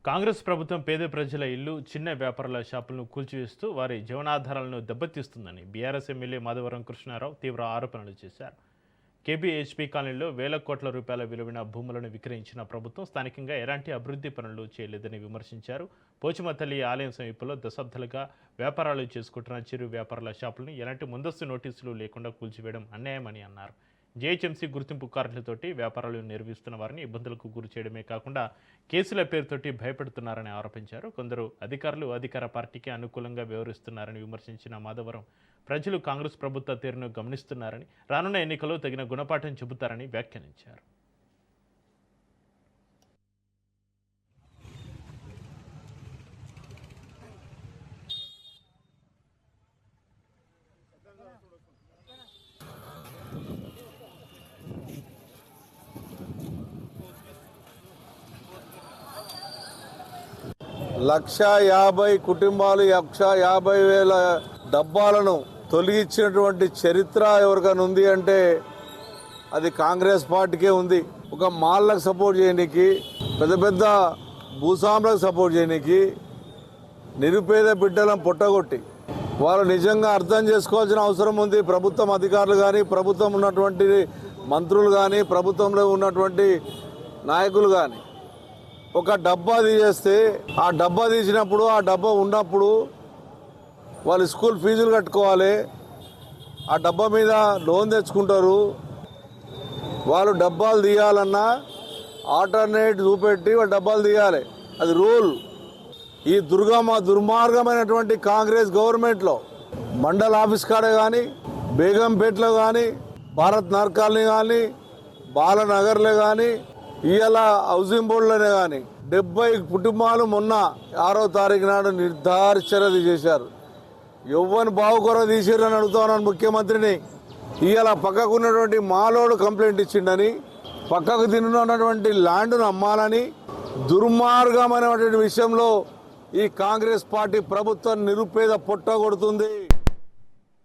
కాంగ్రెస్ ప్రభుత్వం పేద ప్రజల ఇల్లు, చిన్న వ్యాపారుల షాపులను కూల్చివేస్తూ వారి జీవనాధారాలను దెబ్బతీస్తుందని బీఆర్ఎస్ ఎమ్మెల్యే మాధవరం కృష్ణారావు తీవ్ర ఆరోపణలు చేశారు. కేపీహెచ్పీ కాలనీలో వేల కోట్ల రూపాయల విలువైన భూములను విక్రయించిన ప్రభుత్వం స్థానికంగా ఎలాంటి అభివృద్ధి పనులు చేయలేదని విమర్శించారు. పోచమతల్లి ఆలయం సమీపంలో దశాబ్దాలుగా వ్యాపారాలు చేసుకుంటున్న చిరు వ్యాపారుల షాపులను ఎలాంటి ముందస్తు నోటీసులు లేకుండా కూల్చివేయడం అన్యాయమని అన్నారు. జేహెచ్ఎంసీ గుర్తింపు కార్డులతోటి వ్యాపారాలు నిర్వహిస్తున్న వారిని ఇబ్బందులకు గురి చేయడమే కాకుండా కేసుల పేరుతోటి భయపెడుతున్నారని ఆరోపించారు. కొందరు అధికారులు అధికార పార్టీకి అనుకూలంగా వ్యవహరిస్తున్నారని విమర్శించిన మాధవరం ప్రజలు కాంగ్రెస్ ప్రభుత్వ తీరును గమనిస్తున్నారని, రానున్న ఎన్నికల్లో తగిన గుణపాఠం చెబుతారని వ్యాఖ్యానించారు. లక్ష 50 కుటుంబాలు 150,000 డబ్బాలను తొలగించినటువంటి చరిత్ర ఎవరికైనా ఉంది అంటే అది కాంగ్రెస్ పార్టీకే ఉంది. ఒక మాల్లకు సపోర్ట్ చేయడానికి, పెద్ద పెద్ద భూస్వాములకు సపోర్ట్ చేయడానికి, నిరుపేద బిడ్డలను పొట్టగొట్టి వాళ్ళు నిజంగా అర్థం చేసుకోవాల్సిన అవసరం ఉంది. ప్రభుత్వం అధికారులు కానీ, ప్రభుత్వం ఉన్నటువంటి మంత్రులు కానీ, ప్రభుత్వంలో ఉన్నటువంటి నాయకులు కానీ ఒక డబ్బా తీసేస్తే ఆ డబ్బా తీసినప్పుడు ఆ డబ్బా ఉన్నప్పుడు వాళ్ళు స్కూల్ ఫీజులు కట్టుకోవాలి, ఆ డబ్బా మీద లోన్ తెచ్చుకుంటారు. వాళ్ళు డబ్బాలు తీయాలన్నా ఆల్టర్నేట్ చూపెట్టి వాళ్ళు డబ్బాలు తీయాలి, అది రూల్. ఈ దుర్మార్గమైనటువంటి కాంగ్రెస్ గవర్నమెంట్లో మండల ఆఫీస్ కాడే కానీ, బేగంపేటలో కానీ, భారత్ నగర్ కాలనీ కానీ, బాలనగర్లో కానీ, ఇవాళ హౌసింగ్ బోర్డులోనే కానీ 70 కుటుంబాలు మొన్న 6వ తారీఖు నాడు నిర్ధారించరది చేశారు. ఎవ్వని బావుకొర తీసిరని అడుగుతున్నాను ముఖ్యమంత్రిని. ఇవాళ పక్కకు ఉన్నటువంటి మాలోడు కంప్లైంట్ ఇచ్చిండని, పక్కకు తిన్నటువంటి ల్యాండ్ను అమ్మాలని దుర్మార్గమైనటువంటి విషయంలో ఈ కాంగ్రెస్ పార్టీ ప్రభుత్వం నిరుపేద పొట్టగొడుతుంది.